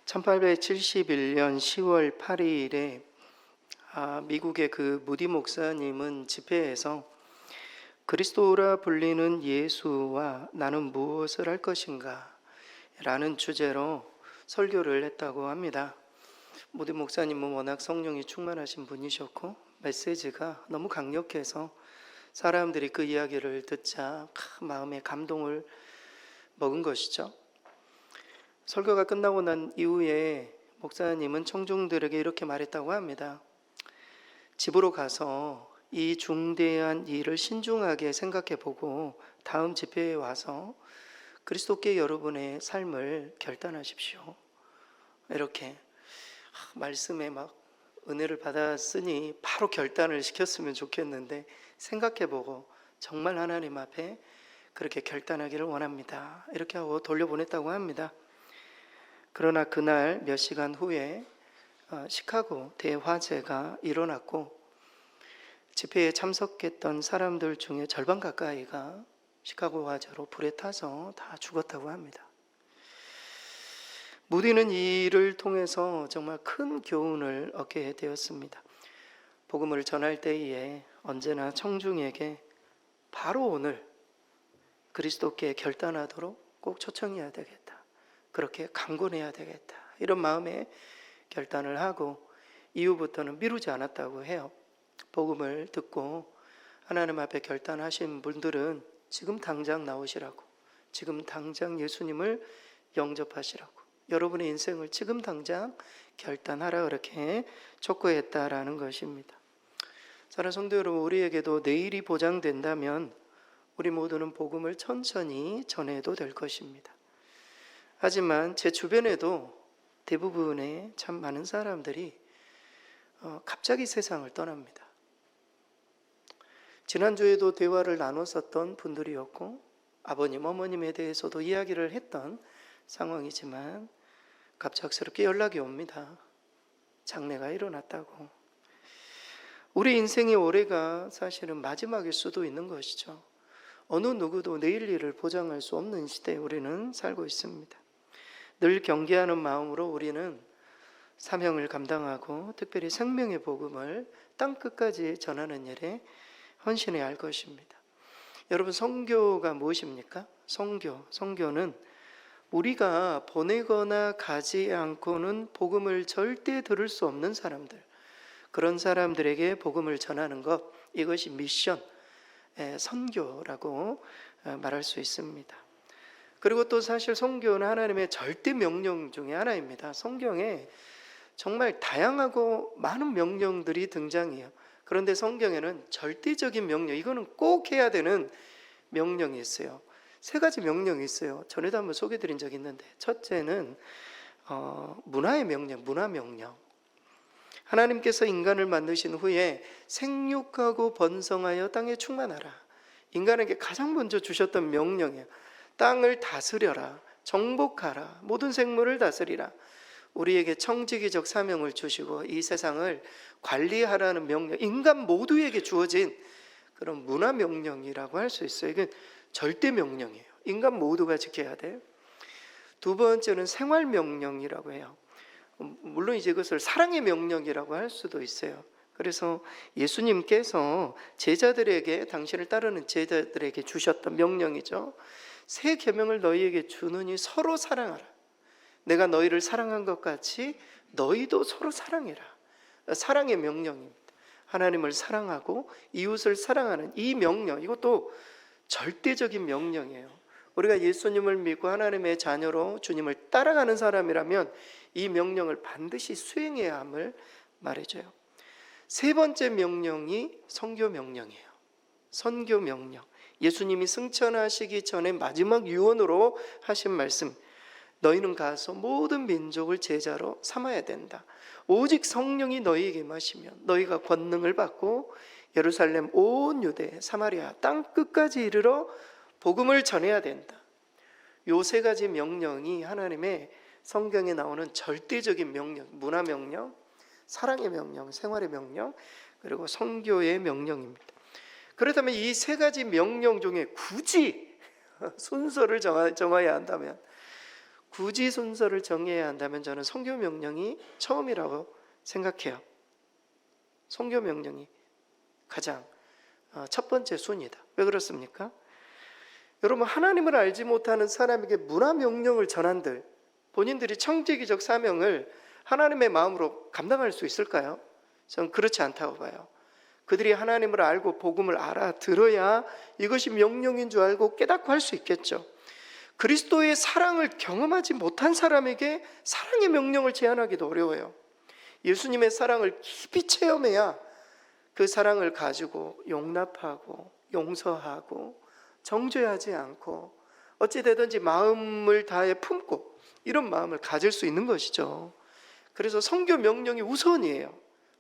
1871년 10월 8일에 미국의 그 무디 목사님은 집회에서 그리스도라 불리는 예수와 나는 무엇을 할 것인가 라는 주제로 설교를 했다고 합니다. 무디 목사님은 워낙 성령이 충만하신 분이셨고 메시지가 너무 강력해서 사람들이 그 이야기를 듣자 마음에 감동을 먹은 것이죠. 설교가 끝나고 난 이후에 목사님은 청중들에게 이렇게 말했다고 합니다. 집으로 가서 이 중대한 일을 신중하게 생각해 보고 다음 집회에 와서 그리스도께 여러분의 삶을 결단하십시오. 이렇게 말씀에 막 은혜를 받았으니 바로 결단을 시켰으면 좋겠는데 생각해 보고 정말 하나님 앞에 그렇게 결단하기를 원합니다. 이렇게 하고 돌려보냈다고 합니다. 그러나 그날 몇 시간 후에 시카고 대화재가 일어났고 집회에 참석했던 사람들 중에 절반 가까이가 시카고 화재로 불에 타서 다 죽었다고 합니다. 무디는 이 일을 통해서 정말 큰 교훈을 얻게 되었습니다. 복음을 전할 때에 언제나 청중에게 바로 오늘 그리스도께 결단하도록 꼭 초청해야 되겠다. 그렇게 강권해야 되겠다. 이런 마음에 결단을 하고 이후부터는 미루지 않았다고 해요. 복음을 듣고 하나님 앞에 결단하신 분들은 지금 당장 나오시라고, 지금 당장 예수님을 영접하시라고, 여러분의 인생을 지금 당장 결단하라 그렇게 촉구했다라는 것입니다. 사랑하는 성도 여러분, 우리에게도 내일이 보장된다면 우리 모두는 복음을 천천히 전해도 될 것입니다. 하지만 제 주변에도 대부분의 참 많은 사람들이 갑자기 세상을 떠납니다. 지난주에도 대화를 나눴었던 분들이었고 아버님, 어머님에 대해서도 이야기를 했던 상황이지만 갑작스럽게 연락이 옵니다. 장례가 일어났다고. 우리 인생의 올해가 사실은 마지막일 수도 있는 것이죠. 어느 누구도 내일 일을 보장할 수 없는 시대에 우리는 살고 있습니다. 늘 경계하는 마음으로 우리는 사명을 감당하고 특별히 생명의 복음을 땅끝까지 전하는 일에 헌신해야 할 것입니다. 여러분, 선교가 무엇입니까? 선교는 우리가 보내거나 가지 않고는 복음을 절대 들을 수 없는 사람들, 그런 사람들에게 복음을 전하는 것, 이것이 미션, 선교라고 말할 수 있습니다. 그리고 또 사실 선교는 하나님의 절대 명령 중에 하나입니다. 성경에 정말 다양하고 많은 명령들이 등장해요. 그런데 성경에는 절대적인 명령, 이거는 꼭 해야 되는 명령이 있어요. 세 가지 명령이 있어요. 전에도 한번 소개드린 적이 있는데, 첫째는 문화의 명령, 문화 명령. 하나님께서 인간을 만드신 후에 생육하고 번성하여 땅에 충만하라. 인간에게 가장 먼저 주셨던 명령이에요. 땅을 다스려라, 정복하라, 모든 생물을 다스리라. 우리에게 청지기적 사명을 주시고 이 세상을 관리하라는 명령, 인간 모두에게 주어진 그런 문화 명령이라고 할 수 있어요. 이게 절대 명령이에요. 인간 모두가 지켜야 돼. 두 번째는 생활 명령이라고 해요. 물론 이제 그것을 사랑의 명령이라고 할 수도 있어요. 그래서 예수님께서 제자들에게, 당신을 따르는 제자들에게 주셨던 명령이죠. 새 계명을 너희에게 주느니 서로 사랑하라. 내가 너희를 사랑한 것 같이 너희도 서로 사랑해라. 사랑의 명령입니다. 하나님을 사랑하고 이웃을 사랑하는 이 명령, 이것도 절대적인 명령이에요. 우리가 예수님을 믿고 하나님의 자녀로 주님을 따라가는 사람이라면 이 명령을 반드시 수행해야 함을 말해줘요. 세 번째 명령이 선교 명령이에요. 선교 명령. 예수님이 승천하시기 전에 마지막 유언으로 하신 말씀, 너희는 가서 모든 민족을 제자로 삼아야 된다. 오직 성령이 너희에게 임하시면 너희가 권능을 받고 예루살렘 온 유대 사마리아 땅 끝까지 이르러 복음을 전해야 된다. 요 세 가지 명령이 하나님의 성경에 나오는 절대적인 명령, 문화 명령, 사랑의 명령, 생활의 명령, 그리고 선교의 명령입니다. 그렇다면 이 세 가지 명령 중에 굳이 순서를 정해야 한다면 굳이 순서를 정해야 한다면 저는 선교 명령이 처음이라고 생각해요. 선교 명령이 가장 첫 번째 순위다. 왜 그렇습니까? 여러분, 하나님을 알지 못하는 사람에게 문화 명령을 전한들 본인들이 청지기적 사명을 하나님의 마음으로 감당할 수 있을까요? 저는 그렇지 않다고 봐요. 그들이 하나님을 알고 복음을 알아들어야 이것이 명령인 줄 알고 깨닫고 할 수 있겠죠. 그리스도의 사랑을 경험하지 못한 사람에게 사랑의 명령을 제안하기도 어려워요. 예수님의 사랑을 깊이 체험해야 그 사랑을 가지고 용납하고 용서하고 정죄하지 않고 어찌되든지 마음을 다해 품고 이런 마음을 가질 수 있는 것이죠. 그래서 선교 명령이 우선이에요.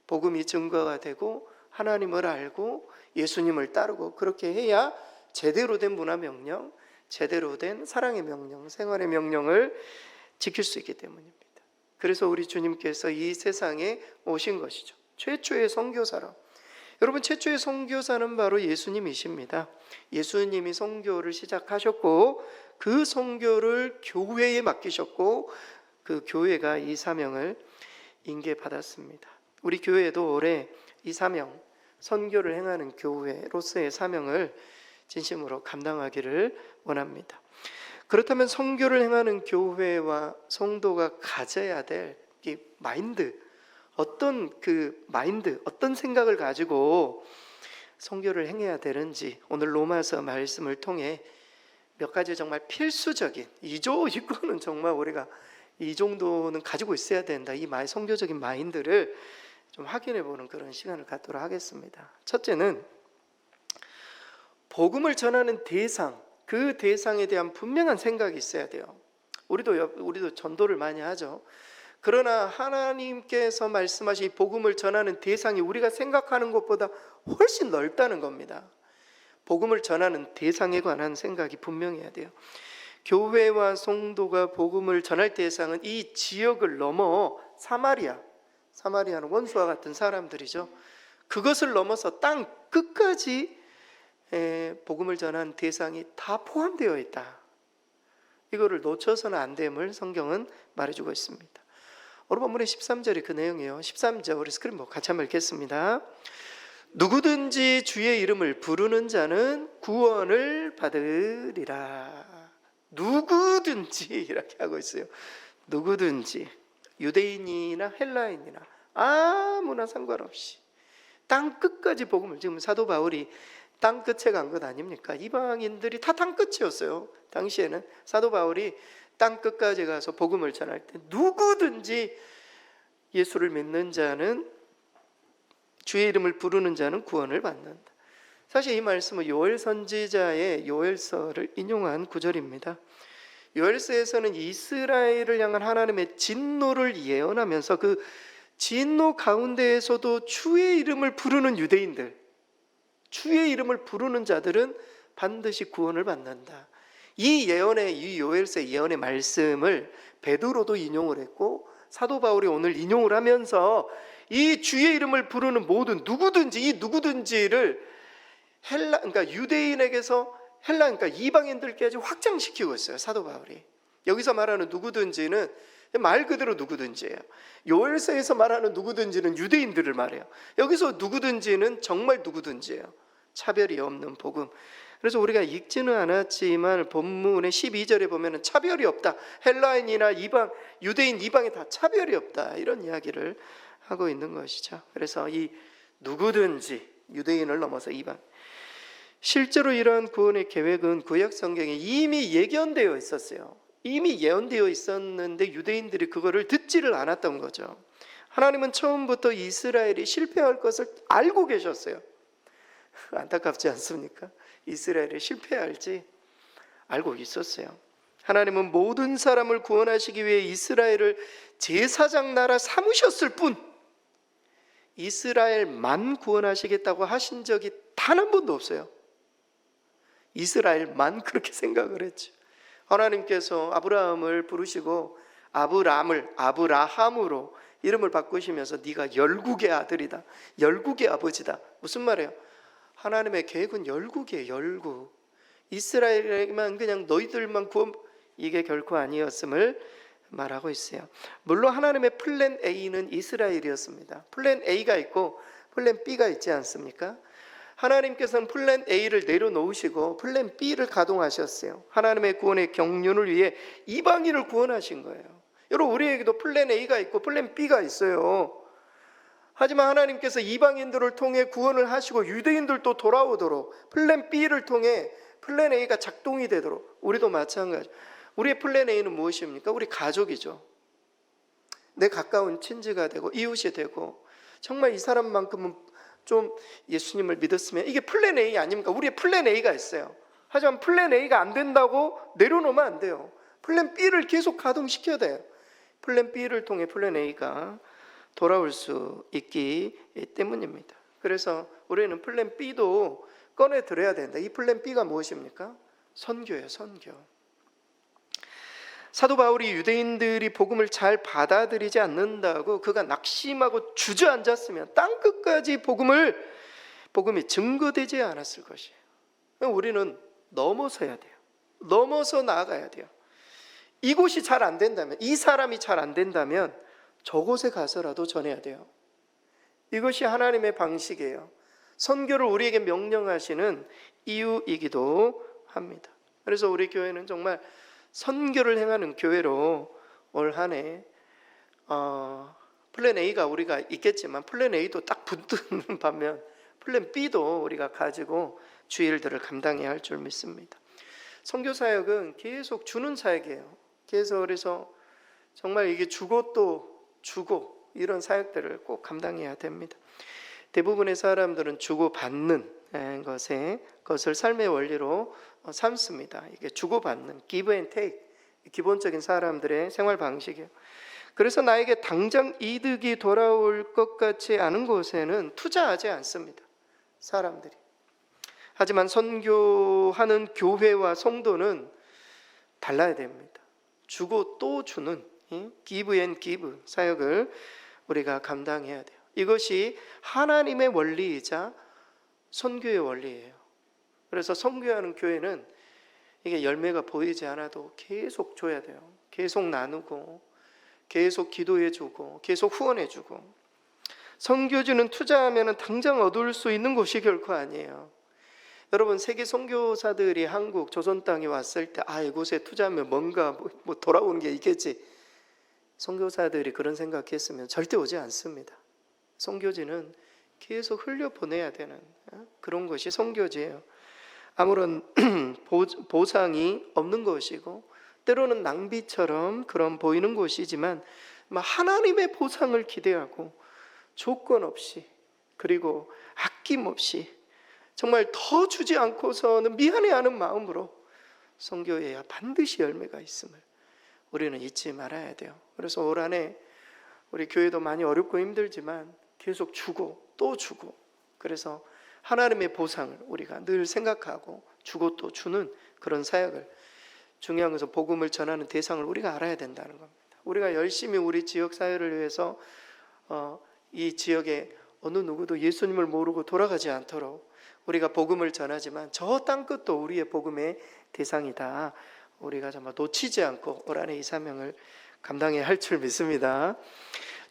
복음이 증거가 되고 하나님을 알고 예수님을 따르고 그렇게 해야 제대로 된 문화 명령, 제대로 된 사랑의 명령, 생활의 명령을 지킬 수 있기 때문입니다. 그래서 우리 주님께서 이 세상에 오신 것이죠. 최초의 선교사로. 여러분, 최초의 선교사는 바로 예수님이십니다. 예수님이 선교를 시작하셨고 그 선교를 교회에 맡기셨고 그 교회가 이 사명을 인계받았습니다. 우리 교회도 올해 이 사명, 선교를 행하는 교회로서의 사명을 진심으로 감당하기를 원합니다. 그렇다면 선교를 행하는 교회와 성도가 가져야 될 이 마인드, 어떤 생각을 가지고 선교를 행해야 되는지 오늘 로마서 말씀을 통해 몇 가지 정말 필수적인 이거는 정말 우리가 이 정도는 가지고 있어야 된다, 이 선교적인 마인드를 좀 확인해 보는 그런 시간을 갖도록 하겠습니다. 첫째는 복음을 전하는 대상, 그 대상에 대한 분명한 생각이 있어야 돼요. 우리도 전도를 많이 하죠. 그러나 하나님께서 말씀하신 복음을 전하는 대상이 우리가 생각하는 것보다 훨씬 넓다는 겁니다. 복음을 전하는 대상에 관한 생각이 분명해야 돼요. 교회와 성도가 복음을 전할 대상은 이 지역을 넘어 사마리아는 원수와 같은 사람들이죠. 그것을 넘어서 땅 끝까지 복음을 전한 대상이 다 포함되어 있다. 이거를 놓쳐서는 안 됨을 성경은 말해주고 있습니다. 오늘 본문의 13절이 그 내용이에요. 13절 우리 스크린 같이 한번 읽겠습니다. 누구든지 주의 이름을 부르는 자는 구원을 받으리라. 누구든지 이렇게 하고 있어요. 누구든지, 유대인이나 헬라인이나 아무나 상관없이 땅 끝까지 복음을, 지금 사도 바울이 땅 끝에 간 것 아닙니까? 이방인들이 다 땅 끝이었어요. 당시에는 사도 바울이 땅 끝까지 가서 복음을 전할 때 누구든지 예수를 믿는 자는, 주의 이름을 부르는 자는 구원을 받는다. 사실 이 말씀은 요엘 선지자의 요엘서를 인용한 구절입니다. 요엘서에서는 이스라엘을 향한 하나님의 진노를 예언하면서 그 진노 가운데에서도 주의 이름을 부르는 유대인들, 주의 이름을 부르는 자들은 반드시 구원을 받는다. 이 요엘서의 예언의 말씀을 베드로도 인용을 했고 사도 바울이 오늘 인용을 하면서 이 주의 이름을 부르는 모든 누구든지, 이 누구든지를 그러니까 유대인에게서 그러니까 이방인들까지 확장시키고 있어요. 사도 바울이 여기서 말하는 누구든지는 말 그대로 누구든지예요. 요엘서에서 말하는 누구든지는 유대인들을 말해요. 여기서 누구든지는 정말 누구든지예요. 차별이 없는 복음. 그래서 우리가 읽지는 않았지만 본문의 12절에 보면 차별이 없다, 헬라인이나 이방, 유대인, 이방에 다 차별이 없다, 이런 이야기를 하고 있는 것이죠. 그래서 이 누구든지, 유대인을 넘어서 이방, 실제로 이러한 구원의 계획은 구약 성경에 이미 예견되어 있었어요. 이미 예언되어 있었는데 유대인들이 그거를 듣지를 않았던 거죠. 하나님은 처음부터 이스라엘이 실패할 것을 알고 계셨어요. 안타깝지 않습니까? 이스라엘이 실패할지 알고 있었어요. 하나님은 모든 사람을 구원하시기 위해 이스라엘을 제사장 나라 삼으셨을 뿐 이스라엘만 구원하시겠다고 하신 적이 단 한 번도 없어요. 이스라엘만 그렇게 생각을 했죠. 하나님께서 아브라함을 부르시고 아브라함으로 이름을 바꾸시면서 네가 열국의 아들이다, 열국의 아버지다. 무슨 말이에요? 하나님의 계획은 열국이에요. 열국. 이스라엘에만 그냥 너희들만 구원, 이게 결코 아니었음을 말하고 있어요. 물론 하나님의 플랜 A는 이스라엘이었습니다. 플랜 A가 있고 플랜 B가 있지 않습니까? 하나님께서는 플랜 A를 내려놓으시고 플랜 B를 가동하셨어요. 하나님의 구원의 경륜을 위해 이방인을 구원하신 거예요. 여러분, 우리에게도 플랜 A가 있고 플랜 B가 있어요. 하지만 하나님께서 이방인들을 통해 구원을 하시고 유대인들도 돌아오도록 플랜 B를 통해 플랜 A가 작동이 되도록, 우리도 마찬가지. 우리의 플랜 A는 무엇입니까? 우리 가족이죠. 내 가까운 친지가 되고 이웃이 되고, 정말 이 사람만큼은 좀 예수님을 믿었으면, 이게 플랜 A 아닙니까? 우리의 플랜 A가 있어요. 하지만 플랜 A가 안 된다고 내려놓으면 안 돼요. 플랜 B를 계속 가동시켜야 돼요. 플랜 B를 통해 플랜 A가 돌아올 수 있기 때문입니다. 그래서 우리는 플랜 B도 꺼내 들어야 된다. 이 플랜 B가 무엇입니까? 선교예요, 선교. 사도 바울이 유대인들이 복음을 잘 받아들이지 않는다고 그가 낙심하고 주저앉았으면 땅 끝까지 복음이 증거되지 않았을 것이에요. 우리는 넘어서야 돼요. 넘어서 나아가야 돼요. 이곳이 잘 안 된다면, 이 사람이 잘 안 된다면 저곳에 가서라도 전해야 돼요. 이것이 하나님의 방식이에요. 선교를 우리에게 명령하시는 이유이기도 합니다. 그래서 우리 교회는 정말 선교를 행하는 교회로 올 한 해 플랜 A가 우리가 있겠지만 플랜 A도 딱 붙는 반면 플랜 B도 우리가 가지고 주의 일들을 감당해야 할 줄 믿습니다. 선교 사역은 계속 주는 사역이에요. 그래서 정말 이게 주고 또 주고 이런 사역들을 꼭 감당해야 됩니다. 대부분의 사람들은 주고 받는 것을 삶의 원리로 삼습니다. 이게 주고받는, give and take, 기본적인 사람들의 생활 방식이에요. 그래서 나에게 당장 이득이 돌아올 것 같지 않은 곳에는 투자하지 않습니다, 사람들이. 하지만 선교하는 교회와 성도는 달라야 됩니다. 주고 또 주는 give and give 사역을 우리가 감당해야 돼요. 이것이 하나님의 원리이자 선교의 원리예요. 그래서 선교하는 교회는 이게 열매가 보이지 않아도 계속 줘야 돼요. 계속 나누고, 계속 기도해주고, 계속 후원해주고. 선교지는 투자하면 당장 얻을 수 있는 곳이 결코 아니에요. 여러분, 세계 선교사들이 한국 조선 땅에 왔을 때 이곳에 투자하면 뭔가 뭐 돌아오는 게 있겠지, 선교사들이 그런 생각했으면 절대 오지 않습니다. 선교지는 계속 흘려보내야 되는 그런 것이 선교지예요. 아무런 보상이 없는 것이고 때로는 낭비처럼 그런 보이는 곳이지만 하나님의 보상을 기대하고 조건 없이, 그리고 아낌없이, 정말 더 주지 않고서는 미안해하는 마음으로 선교해야 반드시 열매가 있음을 우리는 잊지 말아야 돼요. 그래서 올 한 해 우리 교회도 많이 어렵고 힘들지만 계속 주고 또 주고, 그래서 하나님의 보상을 우리가 늘 생각하고 주고 또 주는 그런 사역을, 중요한 것은 복음을 전하는 대상을 우리가 알아야 된다는 겁니다. 우리가 열심히 우리 지역 사회를 위해서 이 지역에 어느 누구도 예수님을 모르고 돌아가지 않도록 우리가 복음을 전하지만 저 땅끝도 우리의 복음의 대상이다. 우리가 정말 놓치지 않고 올 한 해 이 사명을 감당해야 할 줄 믿습니다.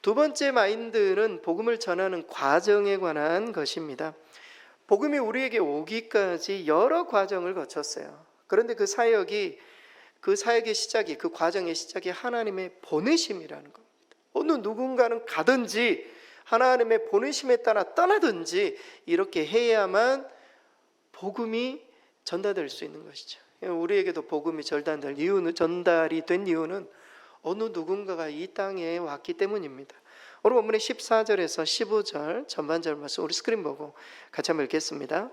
두 번째 마인드는 복음을 전하는 과정에 관한 것입니다. 복음이 우리에게 오기까지 여러 과정을 거쳤어요. 그런데 그 사역의 시작이, 그 과정의 시작이 하나님의 보내심이라는 겁니다. 어느 누군가는 가든지 하나님의 보내심에 따라 떠나든지 이렇게 해야만 복음이 전달될 수 있는 것이죠. 우리에게도 복음이 전달이 된 이유는 어느 누군가가 이 땅에 왔기 때문입니다. 오늘 본문의 14절에서 15절 전반절 말씀 우리 스크린 보고 같이 한번 읽겠습니다.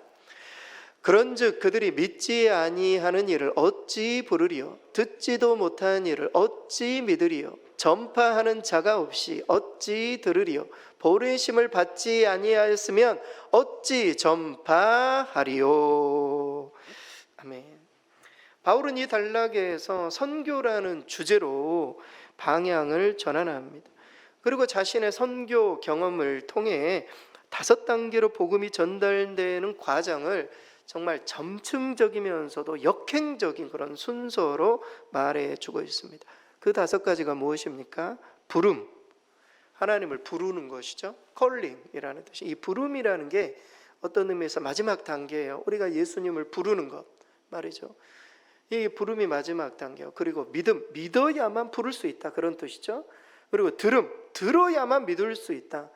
그런즉 그들이 믿지 아니하는 일을 어찌 부르리요? 듣지도 못하는 일을 어찌 믿으리요? 전파하는 자가 없이 어찌 들으리요? 보내심을 받지 아니하였으면 어찌 전파하리요? 아멘. 바울은 이 단락에서 선교라는 주제로 방향을 전환합니다. 그리고 자신의 선교 경험을 통해 5단계로 복음이 전달되는 과정을 정말 점층적이면서도 역행적인 그런 순서로 말해주고 있습니다. 그 5가지가 무엇입니까? 부름, 하나님을 부르는 것이죠. 컬링이라는 뜻이, 이 부름이라는 게 어떤 의미에서 마지막 단계예요. 우리가 예수님을 부르는 것 말이죠. 이 부름이 마지막 단계요. 그리고 믿음, 믿어야만 부를 수 있다, 그런 뜻이죠. 그리고 들음, 들어야만 믿을 수 있다.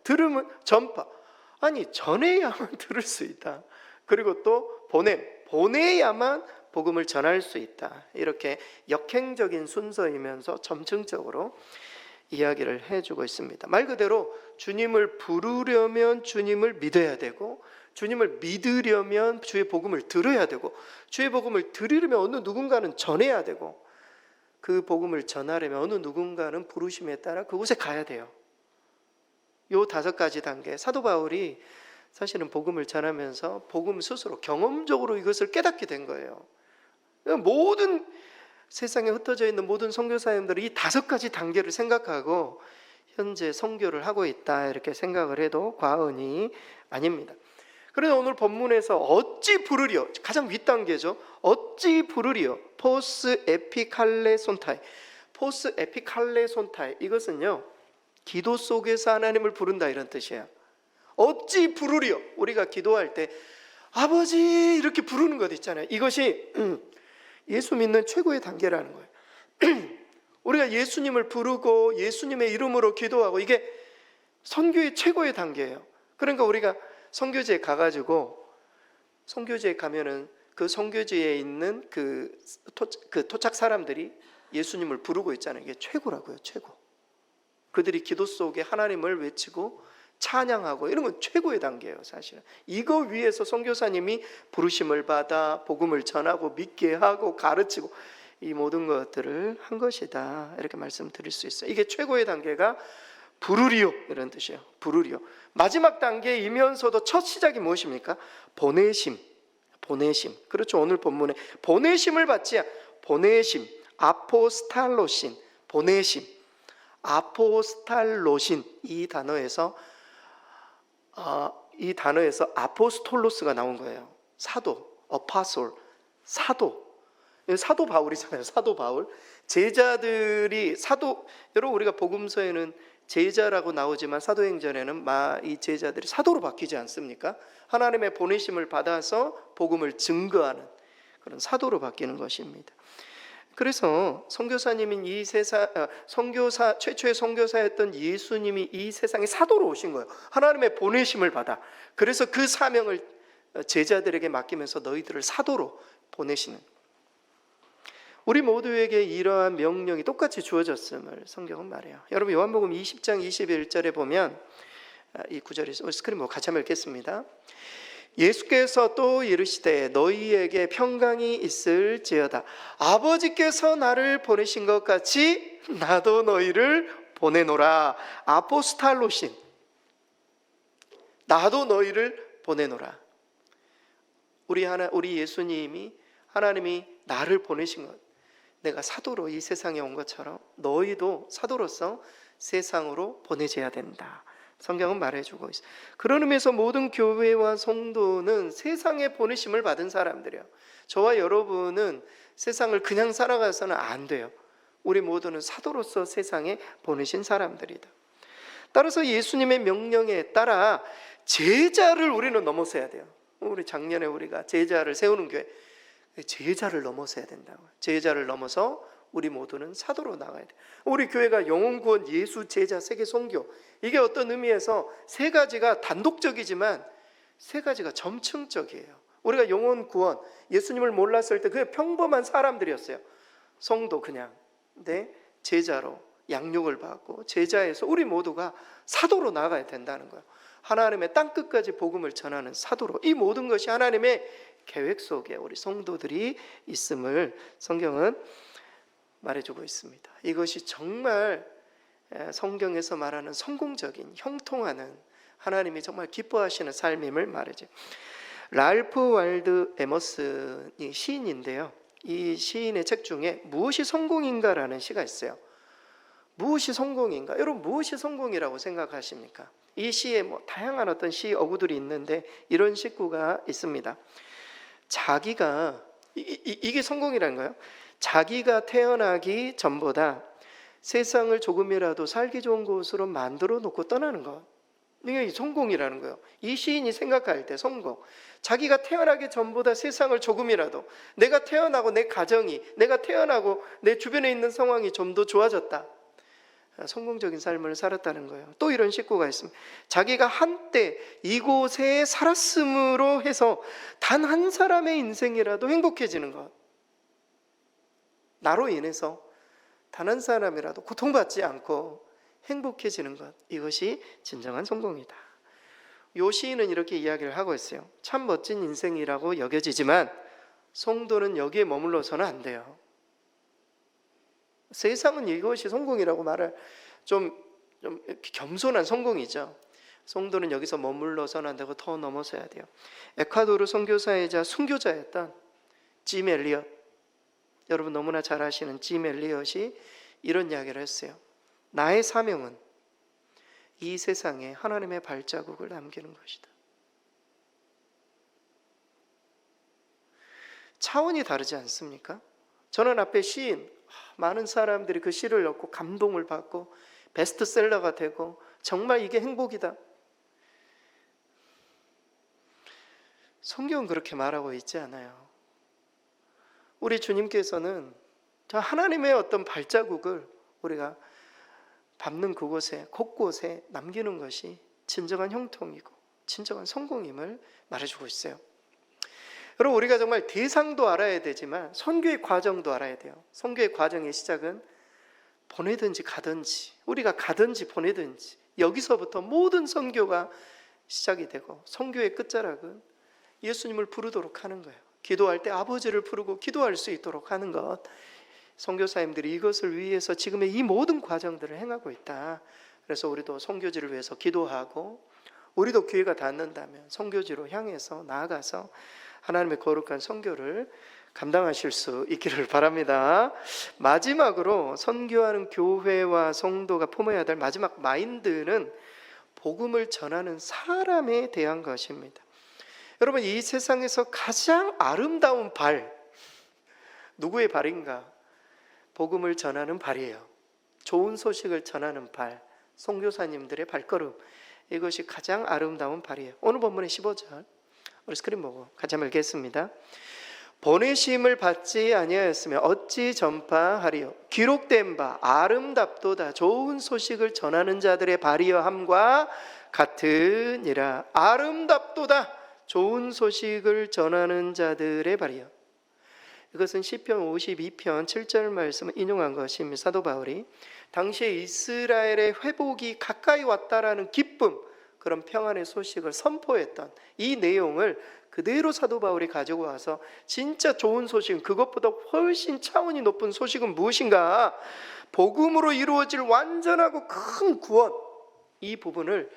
들음은 전파, 아니 전해야만 들을 수 있다. 그리고 또 보냄, 보내야만 복음을 전할 수 있다. 이렇게 역행적인 순서이면서 점층적으로 이야기를 해주고 있습니다. 말 그대로 주님을 부르려면 주님을 믿어야 되고, 주님을 믿으려면 주의 복음을 들어야 되고, 주의 복음을 들으려면 어느 누군가는 전해야 되고, 그 복음을 전하려면 어느 누군가는 부르심에 따라 그곳에 가야 돼요. 요 5가지 단계, 사도 바울이 사실은 복음을 전하면서 복음 스스로 경험적으로 이것을 깨닫게 된 거예요. 모든 세상에 흩어져 있는 모든 선교사님들이 이 5가지 단계를 생각하고 현재 선교를 하고 있다, 이렇게 생각을 해도 과언이 아닙니다. 그래서 오늘 본문에서 어찌 부르리요, 가장 윗단계죠. 어찌 부르리요, 포스 에피칼레 손타이. 포스 에피칼레 손타이, 이것은요 기도 속에서 하나님을 부른다, 이런 뜻이에요. 어찌 부르리요, 우리가 기도할 때 아버지 이렇게 부르는 것 있잖아요. 이것이 예수 믿는 최고의 단계라는 거예요. 우리가 예수님을 부르고 예수님의 이름으로 기도하고, 이게 선교의 최고의 단계예요. 그러니까 우리가 선교지에 가가지고, 선교지에 가면은 그 선교지에 있는 그 토착 사람들이 예수님을 부르고 있잖아요. 이게 최고라고요, 최고. 그들이 기도 속에 하나님을 외치고 찬양하고, 이런 건 최고의 단계예요. 사실은 이거 위에서 선교사님이 부르심을 받아 복음을 전하고 믿게 하고 가르치고, 이 모든 것들을 한 것이다, 이렇게 말씀드릴 수 있어요. 이게 최고의 단계가 부르리오, 이런 뜻이에요. 부르리오. 마지막 단계이면서도 첫 시작이 무엇입니까? 보내심. 보내심. 그렇죠. 오늘 본문에 보내심을 받지, 보내심, 아포스탈로신, 보내심, 아포스탈로신, 이 단어에서 아포스톨로스가 나온 거예요. 사도, 어파솔, 사도. 사도 바울이잖아요. 사도 바울. 제자들이 사도, 여러분 우리가 복음서에는 제자라고 나오지만 사도행전에는 이 제자들이 사도로 바뀌지 않습니까? 하나님의 보내심을 받아서 복음을 증거하는 그런 사도로 바뀌는 것입니다. 그래서 선교사님인 이 세상, 최초의 선교사였던 예수님이 이 세상에 사도로 오신 거예요. 하나님의 보내심을 받아. 그래서 그 사명을 제자들에게 맡기면서 너희들을 사도로 보내시는, 우리 모두에게 이러한 명령이 똑같이 주어졌음을 성경은 말해요. 여러분 요한복음 20장 21절에 보면 이 구절이, 스크린 같이 한번 읽겠습니다. 예수께서 또 이르시되 너희에게 평강이 있을지어다. 아버지께서 나를 보내신 것 같이 나도 너희를 보내노라. 아포스탈로신, 나도 너희를 보내노라. 우리 예수님이, 하나님이 나를 보내신 것, 내가 사도로 이 세상에 온 것처럼 너희도 사도로서 세상으로 보내져야 된다, 성경은 말해주고 있어요. 그런 의미에서 모든 교회와 성도는 세상에 보내심을 받은 사람들이에요. 저와 여러분은 세상을 그냥 살아가서는 안 돼요. 우리 모두는 사도로서 세상에 보내신 사람들이다. 따라서 예수님의 명령에 따라 제자를 우리는 넘어서야 돼요. 우리 작년에 우리가 제자를 세우는 교회, 제자를 넘어서야 된다고요. 제자를 넘어서 우리 모두는 사도로 나가야 돼. 우리 교회가 영혼구원, 예수, 제자, 세계 선교, 이게 어떤 의미에서 3가지가 단독적이지만 3가지가 점층적이에요. 우리가 영혼구원, 예수님을 몰랐을 때 그게 평범한 사람들이었어요. 성도 그냥. 근데 제자로 양육을 받고 제자에서 우리 모두가 사도로 나가야 된다는 거예요. 하나님의 땅끝까지 복음을 전하는 사도로. 이 모든 것이 하나님의 계획 속에 우리 성도들이 있음을 성경은 말해주고 있습니다. 이것이 정말 성경에서 말하는 성공적인, 형통하는, 하나님이 정말 기뻐하시는 삶임을 말이죠. 랄프 waldo 에머슨이 시인인데요, 이 시인의 책 중에 무엇이 성공인가라는 시가 있어요. 무엇이 성공인가? 여러분, 무엇이 성공이라고 생각하십니까? 이 시에 다양한 어떤 시 어구들이 있는데 이런 식구가 있습니다. 자기가 이게 성공이라는 거예요. 자기가 태어나기 전보다 세상을 조금이라도 살기 좋은 곳으로 만들어 놓고 떠나는 것, 이게 성공이라는 거예요. 이 시인이 생각할 때 성공, 자기가 태어나기 전보다 세상을 조금이라도, 내가 태어나고 내 가정이, 내가 태어나고 내 주변에 있는 상황이 좀 더 좋아졌다, 성공적인 삶을 살았다는 거예요. 또 이런 식구가 있습니다. 자기가 한때 이곳에 살았음으로 해서 단 한 사람의 인생이라도 행복해지는 것, 나로 인해서 단 한 사람이라도 고통받지 않고 행복해지는 것, 이것이 진정한 성공이다. 요 시인은 이렇게 이야기를 하고 있어요. 참 멋진 인생이라고 여겨지지만 성도는 여기에 머물러서는 안 돼요. 세상은 이것이 성공이라고 말을 좀 겸손한 성공이죠. 성도는 여기서 머물러서는 안 되고 더 넘어서야 돼요. 에콰도르 선교사이자 순교자였던 짐 엘리엇, 여러분 너무나 잘 아시는 짐 엘리엇이 이런 이야기를 했어요. 나의 사명은 이 세상에 하나님의 발자국을 남기는 것이다. 차원이 다르지 않습니까? 저는 앞에 시인, 많은 사람들이 그 시를 읽고 감동을 받고 베스트셀러가 되고 정말 이게 행복이다. 성경은 그렇게 말하고 있지 않아요. 우리 주님께서는 저 하나님의 어떤 발자국을 우리가 밟는 그곳에 곳곳에 남기는 것이 진정한 형통이고 진정한 성공임을 말해주고 있어요. 여러분, 우리가 정말 대상도 알아야 되지만 선교의 과정도 알아야 돼요. 선교의 과정의 시작은 보내든지 가든지, 우리가 가든지 보내든지 여기서부터 모든 선교가 시작이 되고, 선교의 끝자락은 예수님을 부르도록 하는 거예요. 기도할 때 아버지를 부르고 기도할 수 있도록 하는 것, 선교사님들이 이것을 위해서 지금의 이 모든 과정들을 행하고 있다. 그래서 우리도 선교지를 위해서 기도하고, 우리도 기회가 닿는다면 선교지로 향해서 나아가서 하나님의 거룩한 선교를 감당하실 수 있기를 바랍니다. 마지막으로 선교하는 교회와 성도가 품어야 될 마지막 마인드는 복음을 전하는 사람에 대한 것입니다. 여러분, 이 세상에서 가장 아름다운 발, 누구의 발인가? 복음을 전하는 발이에요. 좋은 소식을 전하는 발, 선교사님들의 발걸음, 이것이 가장 아름다운 발이에요. 오늘 본문의 15절 우리 스크린 보고 같이 한번 읽겠습니다. 보내심을 받지 아니하였으면 어찌 전파하리요? 기록된 바 아름답도다 좋은 소식을 전하는 자들의 발이여 함과 같으니라. 아름답도다 좋은 소식을 전하는 자들의 발이여. 이것은 시편 52편 7절 말씀을 인용한 것입니다. 사도 바울이 당시에 이스라엘의 회복이 가까이 왔다라는 기쁨, 그런 평안의 소식을 선포했던 이 내용을 그대로 사도 바울이 가지고 와서 진짜 좋은 소식은, 그것보다 훨씬 차원이 높은 소식은 무엇인가? 복음으로 이루어질 완전하고 큰 구원, 이 부분을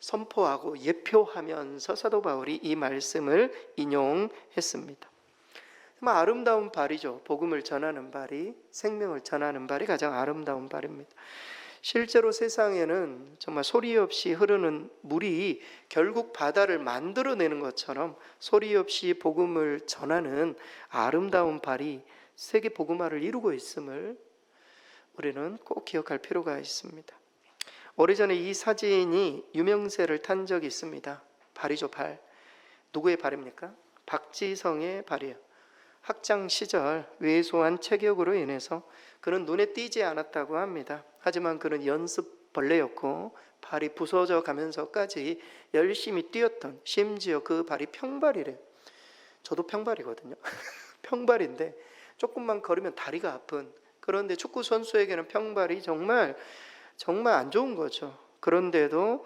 선포하고 예표하면서 사도 바울이 이 말씀을 인용했습니다. 정말 아름다운 발이죠. 복음을 전하는 발이, 생명을 전하는 발이 가장 아름다운 발입니다. 실제로 세상에는 정말 소리 없이 흐르는 물이 결국 바다를 만들어내는 것처럼 소리 없이 복음을 전하는 아름다운 발이 세계 복음화를 이루고 있음을 우리는 꼭 기억할 필요가 있습니다. 오래전에 이 사진이 유명세를 탄 적이 있습니다. 발이죠, 발. 누구의 발입니까? 박지성의 발이에요. 학창 시절 왜소한 체격으로 인해서 그는 눈에 띄지 않았다고 합니다. 하지만 그는 연습벌레였고 발이 부서져 가면서까지 열심히 뛰었던, 심지어 그 발이 평발이래요. 저도 평발이거든요. 평발인데 조금만 걸으면 다리가 아픈, 그런데 축구 선수에게는 평발이 정말 안 좋은 거죠. 그런데도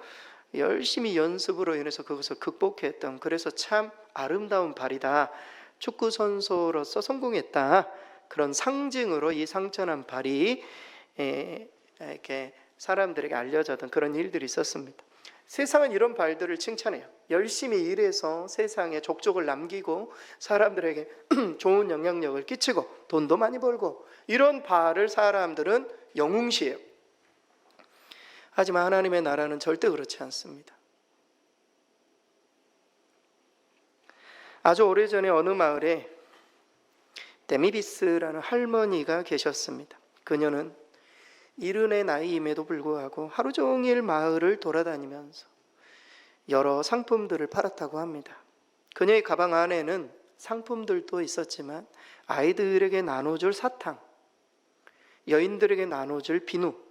열심히 연습으로 인해서 그것을 극복했던, 그래서 참 아름다운 발이다, 축구 선수로서 성공했다, 그런 상징으로 이 상처난 발이 이렇게 사람들에게 알려졌던 그런 일들이 있었습니다. 세상은 이런 발들을 칭찬해요. 열심히 일해서 세상에 족적을 남기고 사람들에게 좋은 영향력을 끼치고 돈도 많이 벌고, 이런 발을 사람들은 영웅시해요. 하지만 하나님의 나라는 절대 그렇지 않습니다. 아주 오래전에 어느 마을에 데미비스라는 할머니가 계셨습니다. 그녀는 이른의 나이임에도 불구하고 하루 종일 마을을 돌아다니면서 여러 상품들을 팔았다고 합니다. 그녀의 가방 안에는 상품들도 있었지만 아이들에게 나눠줄 사탕, 여인들에게 나눠줄 비누,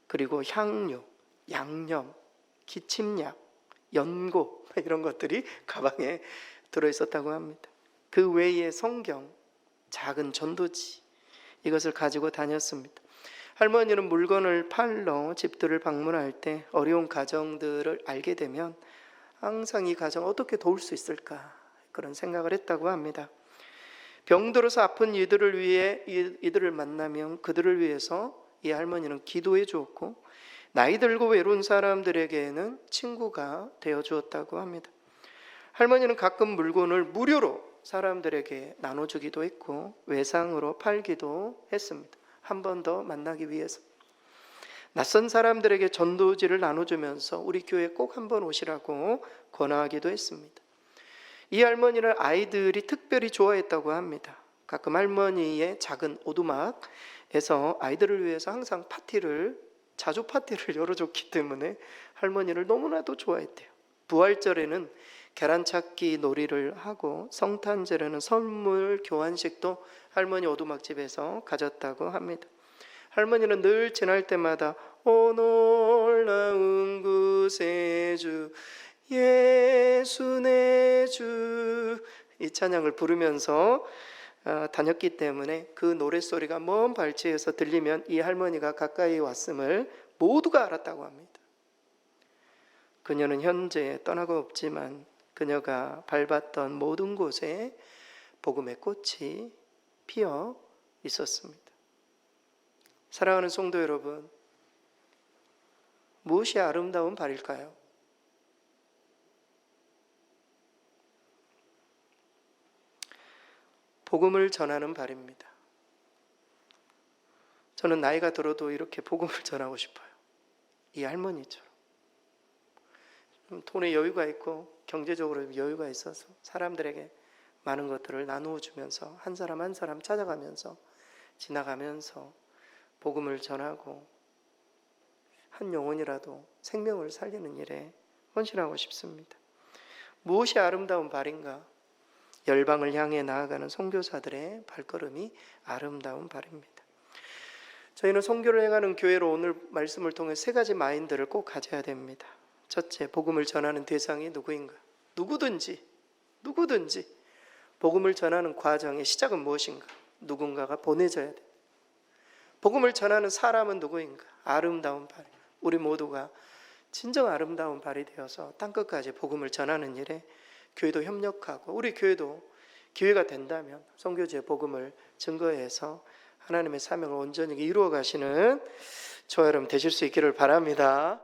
그리고 향료, 양념, 기침약, 연고 이런 것들이 가방에 들어있었다고 합니다. 그 외에 성경, 작은 전도지 이것을 가지고 다녔습니다. 할머니는 물건을 팔러 집들을 방문할 때 어려운 가정들을 알게 되면 항상 이 가정 어떻게 도울 수 있을까 그런 생각을 했다고 합니다. 병들어서 아픈 이들을 만나면 그들을 위해서 이 할머니는 기도해 주었고 나이 들고 외로운 사람들에게는 친구가 되어 주었다고 합니다. 할머니는 가끔 물건을 무료로 사람들에게 나눠주기도 했고 외상으로 팔기도 했습니다. 한 번 더 만나기 위해서. 낯선 사람들에게 전도지를 나눠주면서 우리 교회에 꼭 한번 오시라고 권하기도 했습니다. 이 할머니를 아이들이 특별히 좋아했다고 합니다. 가끔 할머니의 작은 오두막에서 아이들을 위해서 항상 자주 파티를 열어줬기 때문에 할머니를 너무나도 좋아했대요. 부활절에는 계란찾기 놀이를 하고 성탄절에는 선물 교환식도 할머니 오두막집에서 가졌다고 합니다. 할머니는 늘 지날 때마다 오 놀라운 구세주 예수 내 주 이 찬양을 부르면서 다녔기 때문에 그 노랫소리가 먼 발치에서 들리면 이 할머니가 가까이 왔음을 모두가 알았다고 합니다. 그녀는 현재 떠나고 없지만 그녀가 밟았던 모든 곳에 복음의 꽃이 피어 있었습니다. 사랑하는 성도 여러분, 무엇이 아름다운 발일까요? 복음을 전하는 발입니다. 저는 나이가 들어도 이렇게 복음을 전하고 싶어요. 이 할머니처럼. 돈에 여유가 있고 경제적으로 여유가 있어서 사람들에게 많은 것들을 나누어 주면서 한 사람 한 사람 찾아가면서 지나가면서 복음을 전하고 한 영혼이라도 생명을 살리는 일에 헌신하고 싶습니다. 무엇이 아름다운 발인가? 열방을 향해 나아가는 선교사들의 발걸음이 아름다운 발입니다. 저희는 선교를 해가는 교회로 오늘 말씀을 통해 세 가지 마인드를 꼭 가져야 됩니다. 첫째, 복음을 전하는 대상이 누구인가? 누구든지 복음을 전하는 과정의 시작은 무엇인가? 누군가가 보내져야 돼. 복음을 전하는 사람은 누구인가? 아름다운 발. 우리 모두가 진정 아름다운 발이 되어서 땅끝까지 복음을 전하는 일에 교회도 협력하고 우리 교회도 기회가 된다면 선교지의 복음을 증거해서 하나님의 사명을 온전히 이루어 가시는 저와 여러분 되실 수 있기를 바랍니다.